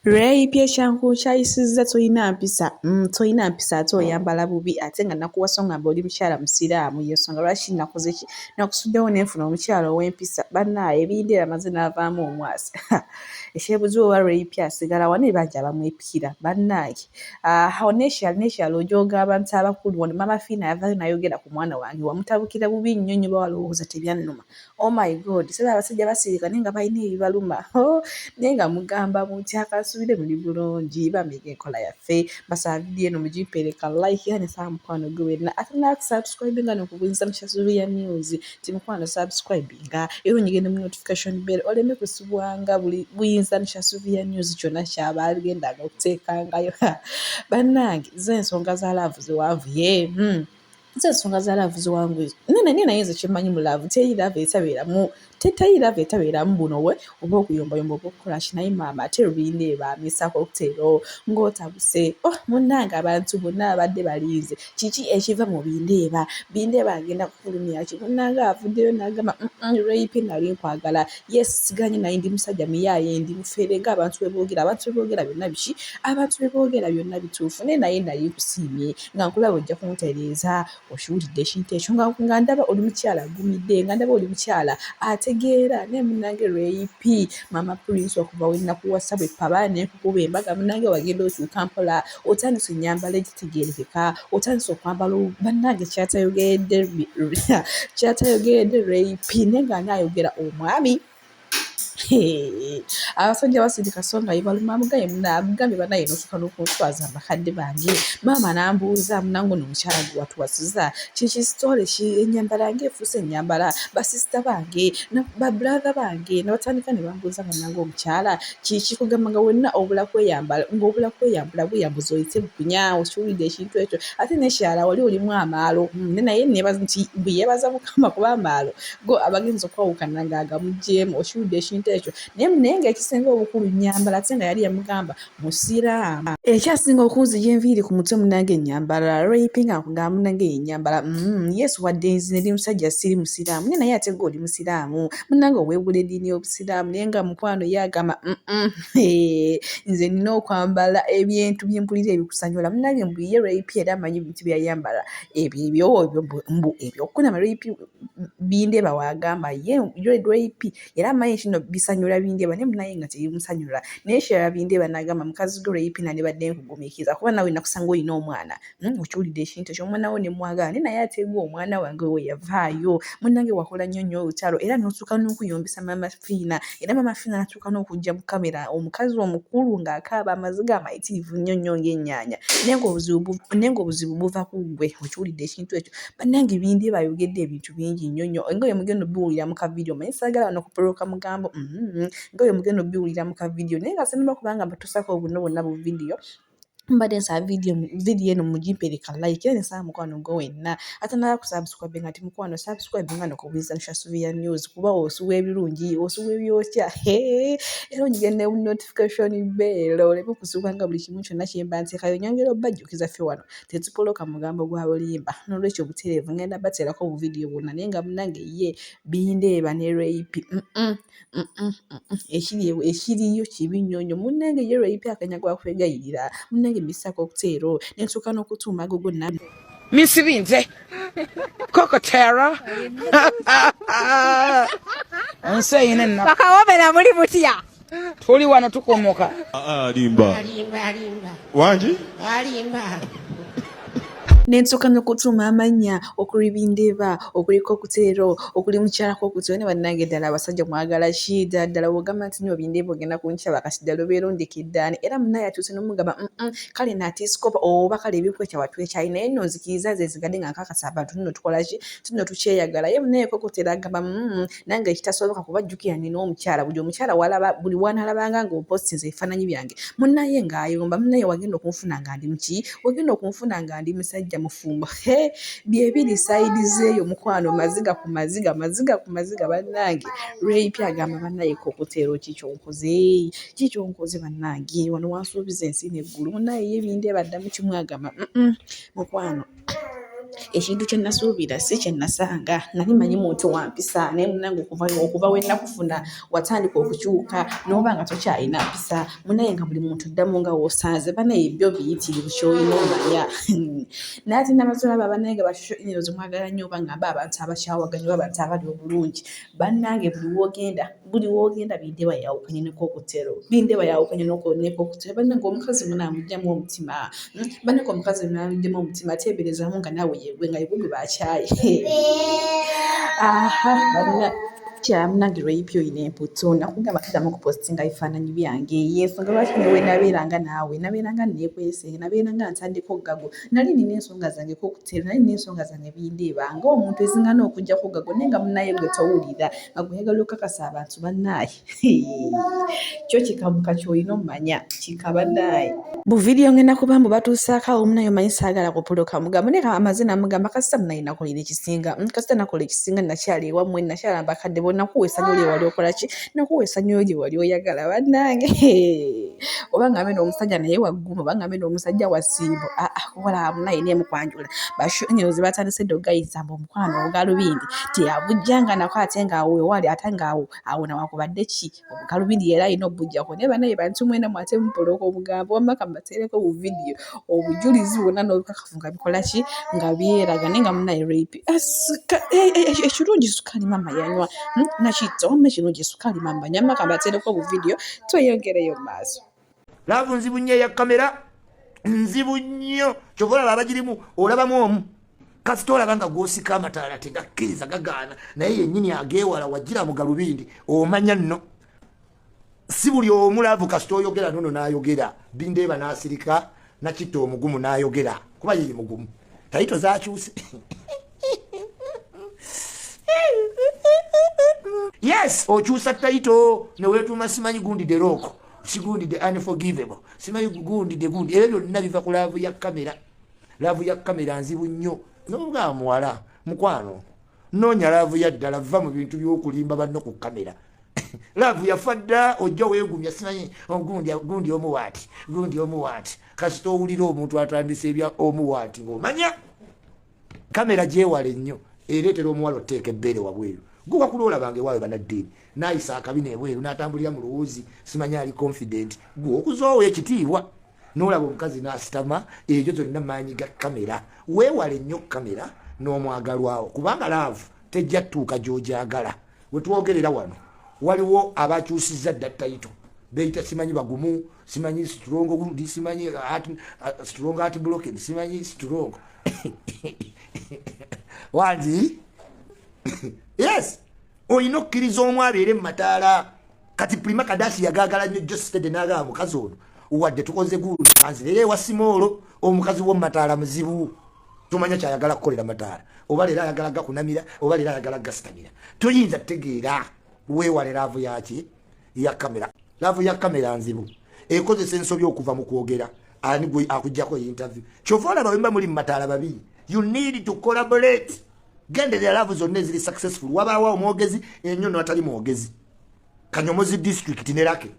Rape kyankukyayisizza toyina mpisa toyina mpisa ate oyambala bubi ate nga nakuwasa ngamba oli mukyala musiraamu yensonga lwaki nakoze ki nakusuddewo nenfuna omukyala ow'empisa bannaaye ebindira amaze n'avaamu omwasi ekyebuzibu oba rape asigala wano ebanja abamwepikira bannaaye awo nekyalo ojooga abantu abakulu wano mama Fiina yavaayo n'ayogera ku mwana wange wamutabukira bubi nnyo nnyo bawalowooza tebyannuma oh my god sebe abasajja basirika naye nga balina ebibaluma naye nga mugamba muti akasubire muli bulungi bamega enkola yaffe basaba vidiyo eno mugimpereka like era nesaba mukwano gwe wenna ate nakusubscribe nga nokubuyinza mukyasubi ya news ti mukwano subscribinga era onyigende mu notification bell oleme kusubwanga buli buyinza mukyasubi ya news kyonna kyaba agendanga okuteekangayo bannange zo ensonga za laavu zewavuye ensonga za laavu ziwanguye naye nze kyemmanyi mu laavu teyi laavu etabeeramu tetayirava etabeeramu buno we oba okuyombayomba oba okukola kinaye maama ate Bindeeba amisako okuteero ng'otabuse munnange abantu bonna abadde balinze kiki ekiva mu Bindeeba agenda kufulumya ki munnange avuddeyo n'agamba rape nali nkwagala yes siganye naye ndi musajja muyaaye ndi mufeere ng'abantu bwe boogera byonna biki abantu bwe boogera byonna bituufu naye nali nkusiimye nga nkulaba ojja kuntereeza okiwulidde ekintu ekyo nga ndaba oli mukyala agumidde nga ndaba oli mukyala ategeera ne munnange rape mama Prince okuva we nakuwasa bwe paba nekukuba embaga munnange wagenda okyuka mpola otandise ennyambala egitegeerekeka otandise okwambala bannange kyatayogedde rape naye nga naayogera omwami abasajja basindika so nga yebaluma mugambye banaye notuka n'okuntwaza abakadde bange maama n'ambuuza munange ono omukyala gwe watuwasiza kiki sitole ki ennyambala yange efuuse ennyambala basisita bange babratha bange nabatandika ne bambuuza nga munange omukyala kiki kugamba nga wenna obula kweyambula bweyambuza oyite bukunya okiwulidde ekintu ekyo ate nekyala wali olimu amaalo naye nebaza nti bwe yeebaza mukama kuba amaalo go abagenzi okwawukana ng'agamugyemu okiwulidde ekintu ekyo naye ng'ekisinga obukulu nnyambala ate nga yali yamugamba musiraamu ekyasinga okunzija enviiri ku mutwe munange ennyambala rape nga nkugamba munange ennyambala yesu wadde nzine ndi musajja siri musiraamu naye ate gwe oli musiraamu munange oweebula eddiini y'obusiraamu naye nga mukwano yagamba nze nina okwambala ebintu byempulira ebikusanyula munange mbuye rape era amanyi bintu byayambala ebyokunama rape Bindeeba wagamba ye rape era amanyi kino bisanyula Bindeeba naye munaye nga tebimusanyula naye kyala Bindeeba n'agamba mukazi gwe rape nandibadde nkugumiikiriza kuba nawe nakusanga olina omwana okiwulidde ekintu ekyo omwana wo ne mwagala naye ate gwe omwana wange we yavaayo munnange wakola nnyo nnyo olutalo era n'otuuka n'okuyombesa mama Fiina era mama Fiina n'atuuka n'okujja mu kamera omukazi omukulu ng'akaaba amaziga amayitirivu nnyo nnyo ng'ennyaanya naye ng'obuzibu buva ku ggwe okiwulidde ekintu ekyo bannange Bindeeba ayogedde ebintu bingi nnyo nnyo nga oyo mugenda obiwulira mu kavidiyo manyi saagala wano kupulooka mugambo nga oyo mugenda obiwulira mu kavidiyo naye nga sinema kubanga mbatusako obuno bonna bu vidiyo mbadde nsaba vidiyo eno mugimpereka like era nsaba mukwano gwe wenna ate naba kusubscribe nga ti mukwano subscribe nga nokubuyinza mukyasubi ya news kuba osuwa ebirungi osuwa ebyokya era onyigende mu notification bell oleme kusubwa nga buli kimu kyonna kyemba nteekayo nyongera obbajjukiza ffe wano tetupoloka mugambo gwa bulimba n'olwekyo obutereevu ngenda bateerako obuvidiyo bwonna naye nga munange ye Bindeeba ne rape ekiriyo kibi nnyo nnyo munnange ye rape akanyagwa kwegayirira munnange mbisako okuteero nentuuka n'okutuuma gogo nabyo misibinze kokotera nseyine nna bakawomera muli mutya tuli wano tukomoka alimba wangi nentuuka n'okutuuma amannya okuli Bindeeba okuliko okuteero okuli mukyalako okuteero ne bannange ddala abasajja mwagala ki ddala wogamba nti nyo Bindeeba ogenda kunkyaba kati ddala obeera ondekiddaani era munnaye atuuse n'omugamba kale naatiisikopa oba kale ebyokweca watwekyayi naye nno nzikiriza ze zigadde nga nkakasa abantu nno tukola ki tuno tukyeyagala ye munnaye kokuteera agamba nange ekitasoboka kuba jjukira nina omukyala buli omukyala walaba buli wanalabanga ng'ompostinze ebifaananyi byange munnaye ng'ayomba munnaye wagenda okunfuna nga ndi muki wagenda okunfuna nga ndi musajja mufumbo byebiri saidi zeeyo mukwano maziga ku maziga bannange rape agamba bannaye kokuteero kikyonkoze bannange wano wansuubiza ensi n'eggulu munnaye ye Bindeeba addamu kimu agamba mukwano ekintu kye nasuubira si kye nasanga nali manyi muntu wampisa naye munange okuva we nakufuna watandika okukyuka n'oba nga tokyalina mpisa munaye nga buli muntu ddamu nga w'osanze banaye byo biyitirivu ky'olina omanya naye ate n'abazolaba banaye nga bashoinyozi mwagala nnyo oba ngamba abantu abakyawaganya oba abantu abali obulungi bannange buli woogenda Bindeeba yawukanye nekokutero Bindeeba yawukanye nekokutero bannange omukazi munaamugyamu omutima bannange omukazi munaamugyamu omutima ateeberezaamu nga naawe gwe nga yebwe bakyaye banna kyamunange lwayipyo oyina emputo nakugamba tuddamu okupostinga bifaananyi byange yensonga lwaki newe nabeeranga naawe nabeeranga neekwese nabeeranga ntandiko gago nali nina ensonga zange kokutero nali nina ensonga zange Bindeeba ngaomuntu ezingana okujjako gago naye nga munaye gwe towulira nga gweyagala okakasa abantu bannaaye kyo kikabuka kyolina omumanya kikabanaaye buvidiyo ngenda kubambu batuusaako awo munaye omanyi saagala kupuloka mugambo naye amazina mugamba kasita munaye nakolera ekisinga kasita nakola ekisinga nakyali ewammwe nakyala bakadde nakuwa essanyu lye wali okola ki nakuwa essanyu lye wali oyagala bannange oba ngambe n'omusajja naye wagguma oba ngambe n'omusajja wa ssimbo kukola munaye ne mukwanjula bashonyozi batandise dde ogayinza mbu omukwano obugalubindi teyabujjanga nako ate ngaawo wewali ate ngaawo awo nawakubadde ki obugalubindi era alina obujjako naye banaye bantu mwena mwate mupoloka omugambo wamaka mbateereko buvidiyo obujulizi bwonna n'obukakafu nga bikola ki nga byeraga naye nga munaye rape ekirungi sukaali mama yanywa nakitto wamma ekirungi sukaali mama nyama kambateereko buvidiyo tweyongereyo mu maaso laavu nzibu nnyo eya kamera nzibu nnyo kyova olaba abagirimu olabamu omu kasita olaba nga gwosika amataala tegakkiriza gagaana naye yennyini ageewala wagira mu galubindi omanya nno si buli omu laavu kasita oyogera nono n'ayogera Bindeeba n'asirika nakitto omugumu n'ayogera kuba yeri mugumu tayito zakyuse yes okyusa tayito neweetuuma simanyi gundi de rooko sigundi the unforgivable simanyi gundi de gundi ebyo byonna biva ku laavu ya kamera laavu ya kamera nzibu nnyo n'obugaba muwala mukwano noonya laavu ya ddala va mu bintu by'okulimba banno ku kamera laavu yafa dda ojja weegumya simanyi gundi omuwaati kasita owulira omuntu atandisa ebya omuwaati ng'omanya kamera gyewale nnyo ereetera omuwala oteeka ebbeere wabweru guba kuloolabanga ewaawe banaddiini n'ayisa akabina ebweru n'atambulira mu luwuzi simanyi ali confident gwe okuzoowa ekitiibwa n'olaba omukazi n'asitama ebyo zonna maanyi ga kamera weewale nnyo kamera n'omwagalwawo kubanga laavu tejja ttuuka gy'ogyagala we twogerera wano waliwo abakyusizza dda tayito beeyita simanyi bagumu simanyi strongo gudi simanyi strongo ati blocked simanyi strongo wanzi yes olina okukkiriza omu abeere mu mataala kati Prima Kadashi yagaagala nnyo Jositede n'agaba mukazi ono wadde tukoze gundi anzirera ewa Simoolo omukazi w'omu mataala muzibu tumanya kyayagala kukolera mataala oba leero ayagala gakunamira oba leero ayagala gasitamira toyinza tutegeera weewale laavu yaki ya kamera laavu ya kamera nzibu ekozesa ensobi okuva mu kwogera ani gwe akuggyako interview kyova olaba bwe mba muli mu mataala babiri you need to collaborate genderera laavu zonna eziri successful wabaawo omwogezi ennyo n'atali mwogezi Kanyomozi district ne Lake